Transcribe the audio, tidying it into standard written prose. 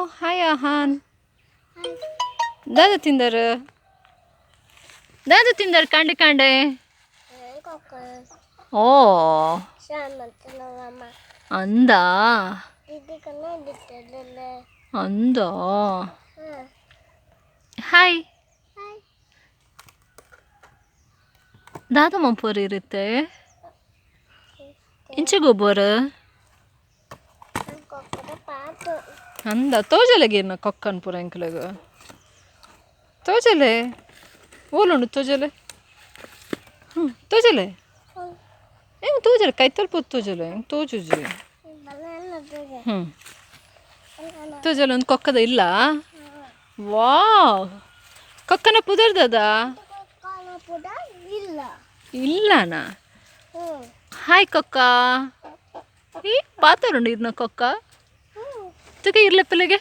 Hai Ahan. Dada Tinder. Dada Tinder kande kande. Oh. Anda. Anda. Hai. Dada mampur iರುತ್ತೆ ಇಂಚಿಗೆ ಒಬ್ಬರು ಅಂದ ತೋಜಲೆಗೇನ ಕೊಕ್ಕನ್ ಪುರ ಎಂಕ್ಲೆಗ ತೋಜಲೆ ಓಲುಂಡು ತೋಜಲೆ ತೋಜಲೆ ಹೆಂಗೆ ತೋಜಲೆ ಕೈ ತಲ್ಪೋದು ತೋಜಲೆ ಹೆಂಗೆ ತೋಜುಜಿ ತೋಜಲೆ ಒಂದು ಕೊಕ್ಕದ ಇಲ್ಲ ವಾವ್ ಕೊಕ್ಕನ ಪುದರ್ದದ ಇಲ್ಲನಾ ಹಾಯ್ ಕೊಕ್ಕ ಈ ಪಾತರುಂಡು ಇದನ್ನ ಕೊಕ್ಕ ತುಗೆ ಇರ್ಲೆ ಪಿಲ್ಲೆಗೆ